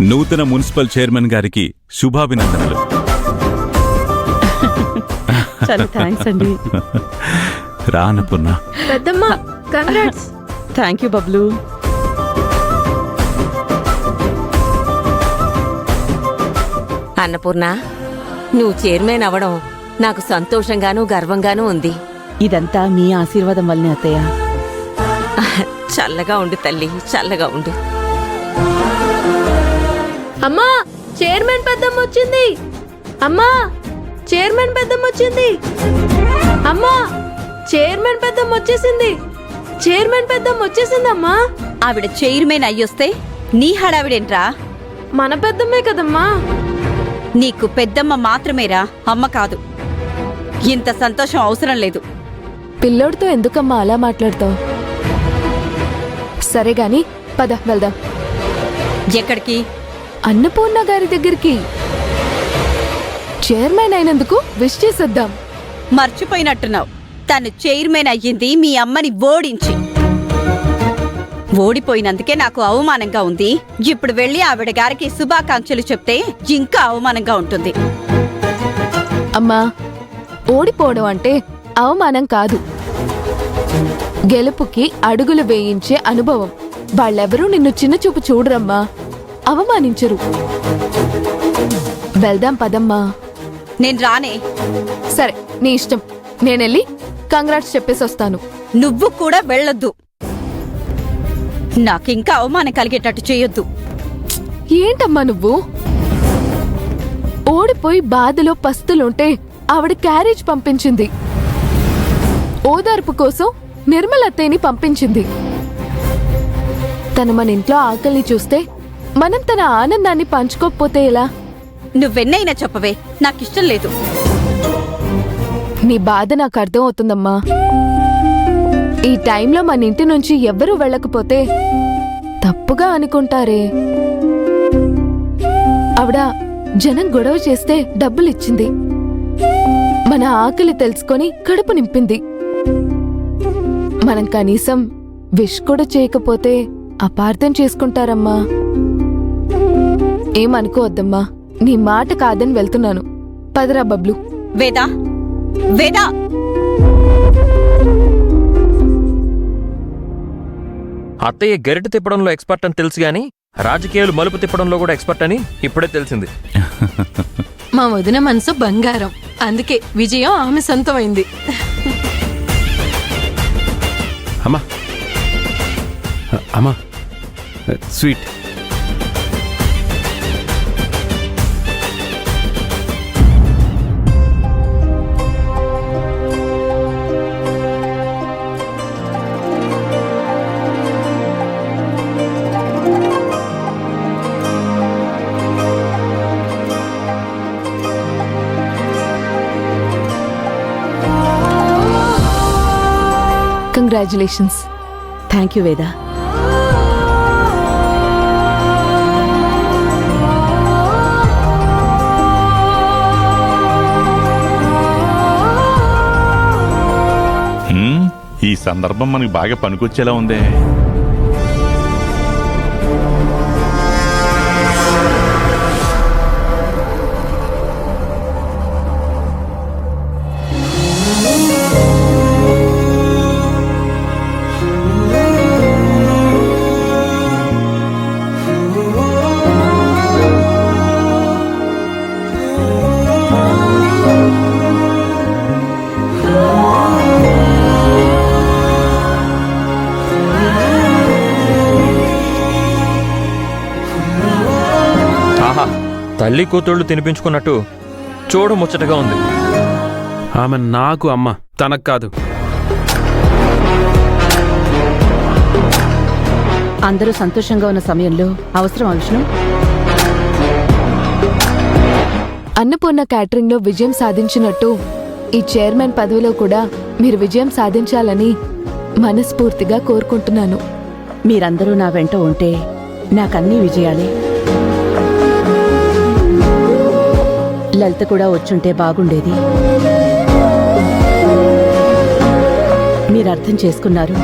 నూతన municipal chairman గారికి శుభాభినందనలు. చాలా థ్యాంక్స్ అండి. రా అన్నపూర్ణ. పెద్దమ్మ congrats. Thank you Bablu. Annapurna, నువ్వు చైర్మన్ అవ్వడం నాకు సంతోషంగానూ గర్వంగానూ ఉంది. ఇదంతా మీ ఆశీర్వాదం వల్లనే అత్తయ్య. చల్లగా ఉండు తల్లి, చల్లగా ఉండు. అమ్మా చైర్మన్ పెద్దమ్మ వచ్చింది. అమ్మా చైర్మన్ పెద్దమ్మ వచ్చింది. అమ్మా చైర్మన్ పెద్దమ్మ వచ్చేసింది. చైర్మన్ పెద్దమ్మ వచ్చేసిందమ్మా. ఆవిడ చైర్మన్ అయ్యొస్తే నీ హడావిడేంట్రా? మన పెద్దమ్మే కదమ్మా. నీకు పెద్దమ్మ మాత్రమేరా, అమ్మ కాదు. ఇంత సంతోషం అవసరం లేదు. పిల్లోడితో ఎందుకమ్మా అలా మాట్లాడతావు? సరే గాని పద వెళ్దాం. ఎక్కడికి? అన్నపూర్ణ గారి దగ్గరికి. చైర్మన్ అయినందుకు విష్ చేసేద్దాం. మర్చిపోయినట్టున్నావు. తను చైర్మన్ అయ్యింది మీ అమ్మని ఓడించి. ఓడిపోయినందుకే నాకు అవమానంగా ఉంది. ఇప్పుడు వెళ్ళి ఆవిడ గారికి శుభాకాంక్షలు చెప్తే ఇంకా అవమానంగా ఉంటుంది. అమ్మా ఓడిపోవడం అంటే అవమానం కాదు, గెలుపుకి అడుగులు వేయించే అనుభవం. వాళ్ళెవరూ నిన్ను చిన్నచూపు చూడరమ్మా, అవమానించరు. వెళ్దాం పదమ్మా. నేను రానే. సరే నీ ఇష్టం. నేనెళ్ళి కంగ్రాట్స్ చెప్పేసి వస్తాను. నువ్వు కూడా వెళ్ళొద్దు. నాకింకా అవమానం కలిగేటట్టు చేయొద్దు. ఏంటమ్మా నువ్వు? ఓడిపోయి బాధలో పస్తులుంటే ఆవిడ క్యారేజ్ పంపించింది. ఓదార్పు కోసం నిర్మలత్తయ్యని పంపించింది. తను మన ఇంట్లో ఆకలిని చూస్తే మనం తన ఆనందాన్ని పంచుకోకపోతే ఎలా? నువ్వెన్నైనా చెప్పవే, నాకిష్టం లేదు. నీ బాధ నాకు అర్థం అవుతుందమ్మా. ఈ టైంలో మన ఇంటి నుంచి ఎవ్వరూ వెళ్ళకపోతే తప్పుగా అనుకుంటారే. ఆవిడ జనం గొడవ చేస్తే డబ్బులిచ్చింది. మన ఆకలి తెలుసుకొని కడుపు నింపింది. మనం కనీసం విష్ కూడా చేయకపోతే అపార్థం చేసుకుంటారమ్మా. ఏమనుకోవద్దమ్మా, నీ మాట కాదని వెళ్తున్నాను. పదరా బబ్లు. వేదా, వేదా. అత్తయ్య గరిట తిప్పడంలో ఎక్స్పర్ట్ అని తెలుసు గాని రాజకీయాలు మలుపు తిప్పడంలో కూడా ఎక్స్పర్ట్ అని ఇప్పుడే తెలిసింది. మా వదిన మనసు బంగారం, అందుకే విజయం ఆమె సొంతమైంది. అమ్మా అమ్మా స్వీట్. కంగ్రాచులేషన్స్. థ్యాంక్ యూ వేదా. ఈ సందర్భం మనకి బాగా పనికొచ్చేలా ఉందే. తల్లి కూతుళ్ళు తినిపించుకున్నట్టు చూడముచ్చటగా ఉంది. ఆమె నాకు అమ్మ, తనకు కాదు. అందరూ సంతోషంగా ఉన్న సమయంలో అవసరం విష్ణు. అన్నపూర్ణ క్యాటరింగ్ లో విజయం సాధించినట్టు ఈ చైర్మన్ పదవిలో కూడా మీరు విజయం సాధించాలని మనస్ఫూర్తిగా కోరుకుంటున్నాను. మీరందరూ నా వెంట ఉంటే నాకన్నీ విజయాలే. లలిత కూడా వచ్చుంటే బాగుండేది. మీరు అర్థం చేసుకున్నారు.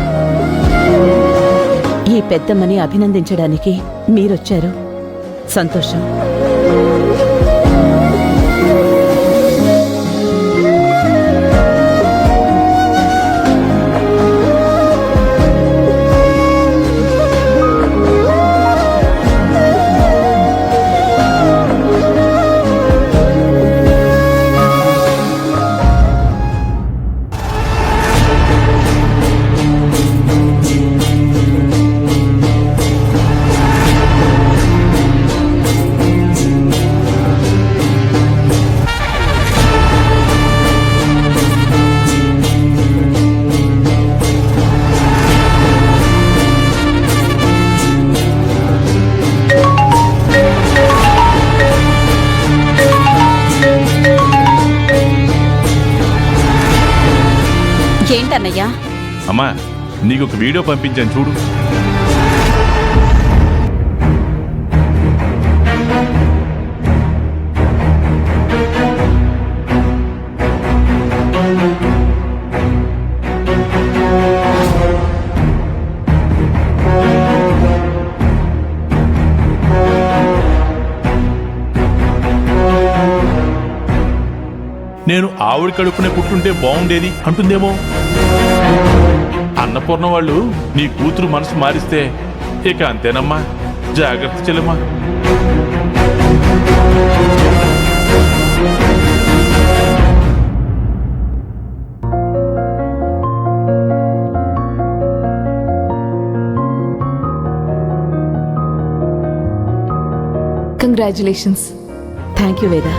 ఈ పెద్దమ్మని అభినందించడానికి మీరొచ్చారు. సంతోషం. ఏంటన్నయ్యా? అమ్మా నీకు ఒక వీడియో పంపించాను చూడు. నేను ఆవిడ కడుపునే పుట్టుంటే బాగుండేది అంటుందేమో. అన్నపూర్ణ వాళ్ళు నీ కూతురు మనసు మారిస్తే ఇక అంతేనమ్మా. జాగ్రత్త చెల్లెమ్మా. కంగ్రాచులేషన్స్. థ్యాంక్ యూ వేదా.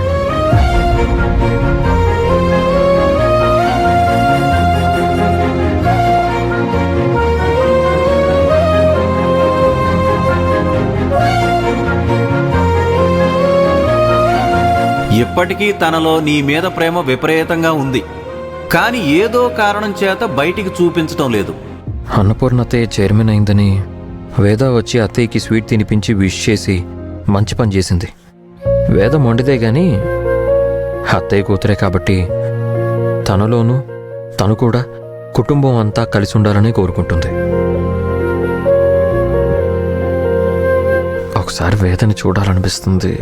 ఇప్పటికీ తనలో నీ మీద ప్రేమ విపరీతంగా ఉంది, కానీ ఏదో కారణం చేత బయటికి చూపించటం లేదు. అన్నపూర్ణ అత్తయ్య చైర్మన్ అయిందని వేద వచ్చి అత్తయ్యకి స్వీట్ తినిపించి విష్ చేసి మంచి పని చేసింది. వేద మొండిదే గాని అత్తయ్య కూతురే కాబట్టి తనలోనూ తను కూడా కుటుంబం అంతా కలిసి ఉండాలని కోరుకుంటుంది. ఒకసారి వేదని చూడాలనిపిస్తుంది.